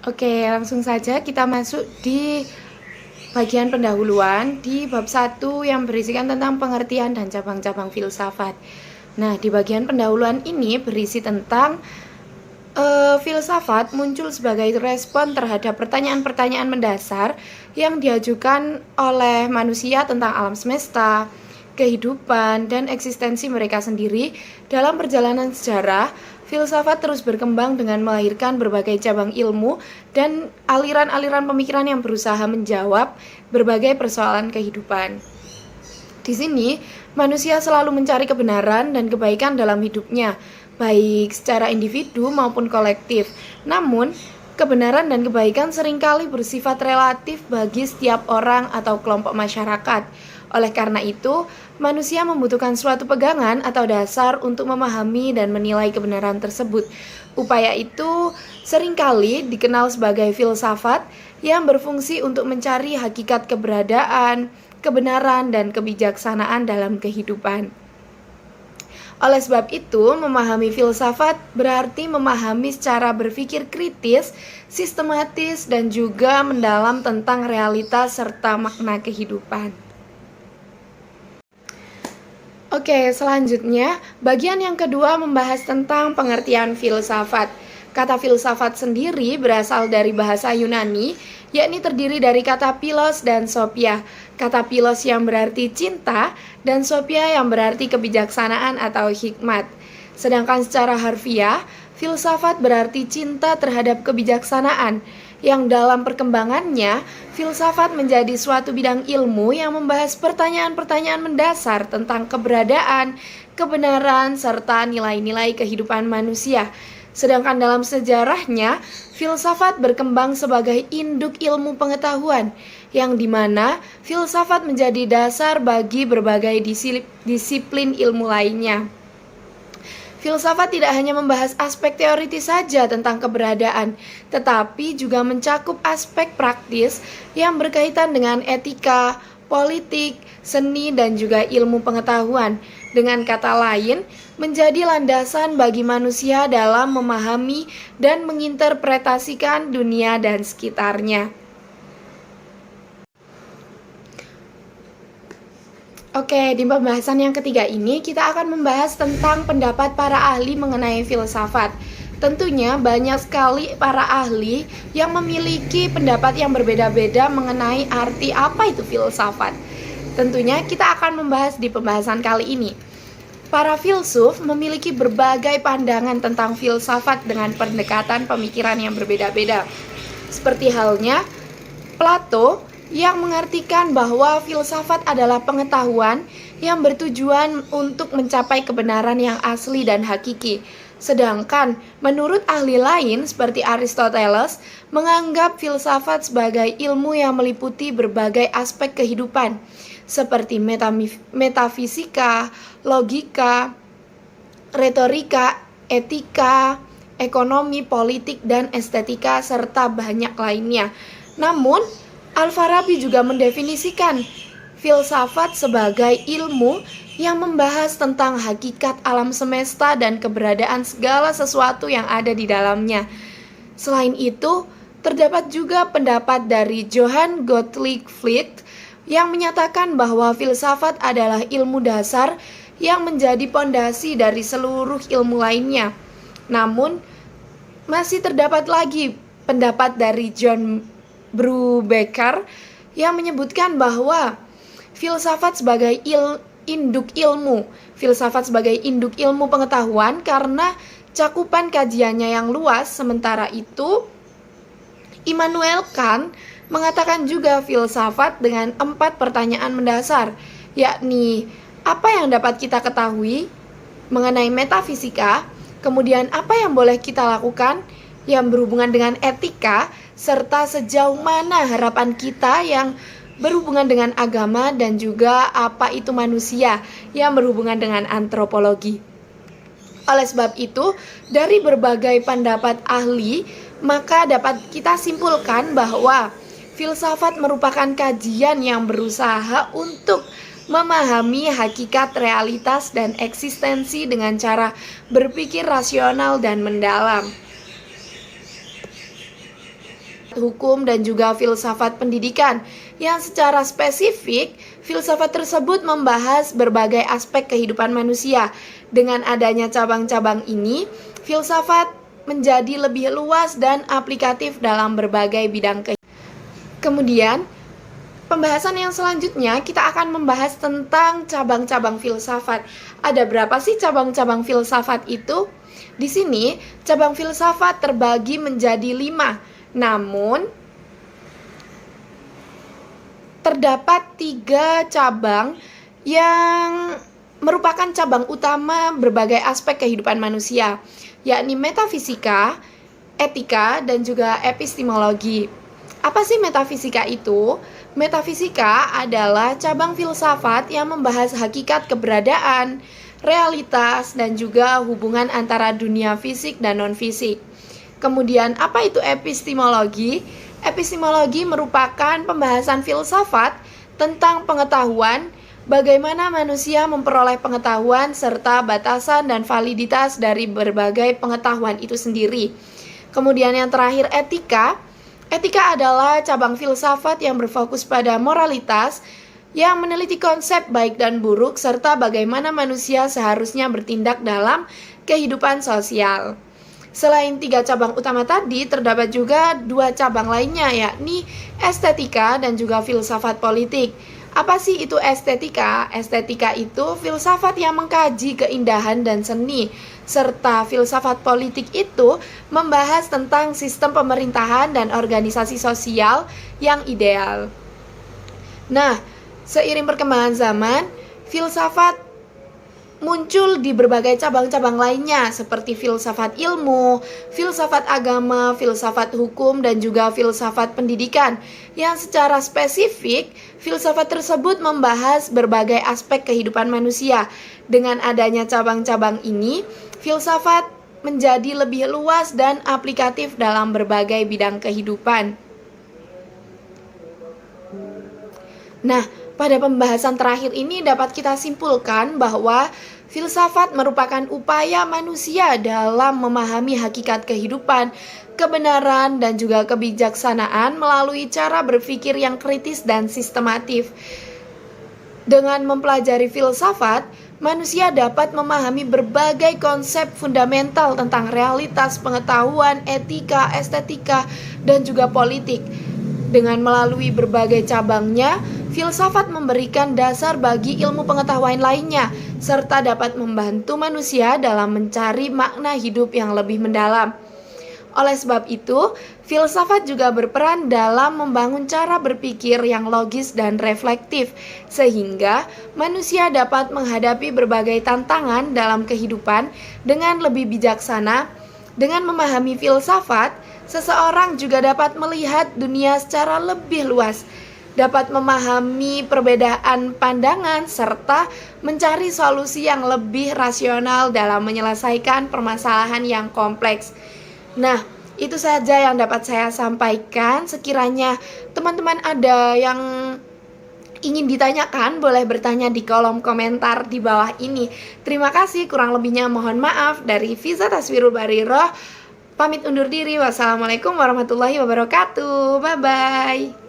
Oke, langsung saja kita masuk di bagian pendahuluan di bab 1 yang berisikan tentang pengertian dan cabang-cabang filsafat. Nah, di bagian pendahuluan ini berisi tentang filsafat muncul sebagai respon terhadap pertanyaan-pertanyaan mendasar yang diajukan oleh manusia tentang alam semesta, kehidupan, dan eksistensi mereka sendiri. Dalam perjalanan sejarah, filsafat terus berkembang dengan melahirkan berbagai cabang ilmu dan aliran-aliran pemikiran yang berusaha menjawab berbagai persoalan kehidupan. Di sini, manusia selalu mencari kebenaran dan kebaikan dalam hidupnya, baik secara individu maupun kolektif. Namun, kebenaran dan kebaikan seringkali bersifat relatif bagi setiap orang atau kelompok masyarakat. Oleh karena itu, manusia membutuhkan suatu pegangan atau dasar untuk memahami dan menilai kebenaran tersebut. Upaya itu seringkali dikenal sebagai filsafat yang berfungsi untuk mencari hakikat keberadaan, kebenaran, dan kebijaksanaan dalam kehidupan. Oleh sebab itu, memahami filsafat berarti memahami secara berpikir kritis, sistematis, dan juga mendalam tentang realitas serta makna kehidupan. Oke, selanjutnya, bagian yang kedua membahas tentang pengertian filsafat. Kata filsafat sendiri berasal dari bahasa Yunani, yakni terdiri dari kata philos dan sophia. Kata philos yang berarti cinta dan sophia yang berarti kebijaksanaan atau hikmat. Sedangkan secara harfiah, filsafat berarti cinta terhadap kebijaksanaan, yang dalam perkembangannya, filsafat menjadi suatu bidang ilmu yang membahas pertanyaan-pertanyaan mendasar tentang keberadaan, kebenaran, serta nilai-nilai kehidupan manusia. Sedangkan dalam sejarahnya, filsafat berkembang sebagai induk ilmu pengetahuan, yang dimana filsafat menjadi dasar bagi berbagai disiplin ilmu lainnya. Filsafat tidak hanya membahas aspek teoritis saja tentang keberadaan, tetapi juga mencakup aspek praktis yang berkaitan dengan etika, politik, seni, dan juga ilmu pengetahuan. Dengan kata lain, menjadi landasan bagi manusia dalam memahami dan menginterpretasikan dunia dan sekitarnya. Oke, di pembahasan yang ketiga ini kita akan membahas tentang pendapat para ahli mengenai filsafat. Tentunya banyak sekali para ahli yang memiliki pendapat yang berbeda-beda mengenai arti apa itu filsafat. Tentunya kita akan membahas di pembahasan kali ini. Para filsuf memiliki berbagai pandangan tentang filsafat dengan pendekatan pemikiran yang berbeda-beda. Seperti halnya Plato yang mengartikan bahwa filsafat adalah pengetahuan yang bertujuan untuk mencapai kebenaran yang asli dan hakiki. Sedangkan menurut ahli lain seperti Aristoteles menganggap filsafat sebagai ilmu yang meliputi berbagai aspek kehidupan seperti metafisika, logika, retorika, etika, ekonomi, politik, dan estetika, serta banyak lainnya. Namun, Al-Farabi juga mendefinisikan filsafat sebagai ilmu yang membahas tentang hakikat alam semesta dan keberadaan segala sesuatu yang ada di dalamnya. Selain itu, terdapat juga pendapat dari Johann Gottlieb Fichte yang menyatakan bahwa filsafat adalah ilmu dasar yang menjadi pondasi dari seluruh ilmu lainnya. Namun, masih terdapat lagi pendapat dari John Brubaker yang menyebutkan bahwa filsafat sebagai induk ilmu. Filsafat sebagai induk ilmu pengetahuan karena cakupan kajiannya yang luas. Sementara itu, Immanuel Kant mengatakan juga filsafat dengan 4 pertanyaan mendasar, yakni apa yang dapat kita ketahui mengenai metafisika, kemudian apa yang boleh kita lakukan yang berhubungan dengan etika, serta sejauh mana harapan kita yang berhubungan dengan agama, dan juga apa itu manusia yang berhubungan dengan antropologi. Oleh sebab itu, dari berbagai pendapat ahli, maka dapat kita simpulkan bahwa filsafat merupakan kajian yang berusaha untuk memahami hakikat realitas dan eksistensi dengan cara berpikir rasional dan mendalam. hukum, dan juga filsafat pendidikan. Yang secara spesifik, filsafat tersebut membahas berbagai aspek kehidupan manusia. Dengan adanya cabang-cabang ini, filsafat menjadi lebih luas dan aplikatif dalam berbagai bidang kehidupan. Kemudian, pembahasan yang selanjutnya kita akan membahas tentang cabang-cabang filsafat. Ada berapa sih cabang-cabang filsafat itu? Di sini, cabang filsafat terbagi menjadi 5. Namun, terdapat 3 cabang yang merupakan cabang utama berbagai aspek kehidupan manusia, yakni metafisika, etika, dan juga epistemologi. Apa sih metafisika itu? Metafisika adalah cabang filsafat yang membahas hakikat keberadaan, realitas, dan juga hubungan antara dunia fisik dan non-fisik. Kemudian, apa itu epistemologi? Epistemologi merupakan pembahasan filsafat tentang pengetahuan, bagaimana manusia memperoleh pengetahuan, serta batasan dan validitas dari berbagai pengetahuan itu sendiri. Kemudian yang terakhir, etika. Etika adalah cabang filsafat yang berfokus pada moralitas, yang meneliti konsep baik dan buruk, serta bagaimana manusia seharusnya bertindak dalam kehidupan sosial. Selain 3 cabang utama tadi, terdapat juga 2 cabang lainnya, yakni estetika dan juga filsafat politik. Apa sih itu estetika? Estetika itu filsafat yang mengkaji keindahan dan seni, serta filsafat politik itu membahas tentang sistem pemerintahan dan organisasi sosial yang ideal. Nah, seiring perkembangan zaman, filsafat muncul di berbagai cabang-cabang lainnya seperti filsafat ilmu, filsafat agama, filsafat hukum, dan juga filsafat pendidikan. Yang secara spesifik, filsafat tersebut membahas berbagai aspek kehidupan manusia. Dengan adanya cabang-cabang ini, filsafat menjadi lebih luas dan aplikatif dalam berbagai bidang kehidupan. Nah, pada pembahasan terakhir ini dapat kita simpulkan bahwa filsafat merupakan upaya manusia dalam memahami hakikat kehidupan, kebenaran, dan juga kebijaksanaan melalui cara berpikir yang kritis dan sistematif. Dengan mempelajari filsafat, manusia dapat memahami berbagai konsep fundamental tentang realitas, pengetahuan, etika, estetika, dan juga politik. Dengan melalui berbagai cabangnya, filsafat memberikan dasar bagi ilmu pengetahuan lainnya, serta dapat membantu manusia dalam mencari makna hidup yang lebih mendalam. Oleh sebab itu, filsafat juga berperan dalam membangun cara berpikir yang logis dan reflektif, sehingga manusia dapat menghadapi berbagai tantangan dalam kehidupan dengan lebih bijaksana. Dengan memahami filsafat, seseorang juga dapat melihat dunia secara lebih luas, dapat memahami perbedaan pandangan, serta mencari solusi yang lebih rasional dalam menyelesaikan permasalahan yang kompleks. Nah, itu saja yang dapat saya sampaikan. Sekiranya teman-teman ada yang ingin ditanyakan, boleh bertanya di kolom komentar di bawah ini. Terima kasih, kurang lebihnya mohon maaf. Dari Fiza Taswirul Bariroh, pamit undur diri. Wassalamualaikum warahmatullahi wabarakatuh. Bye-bye.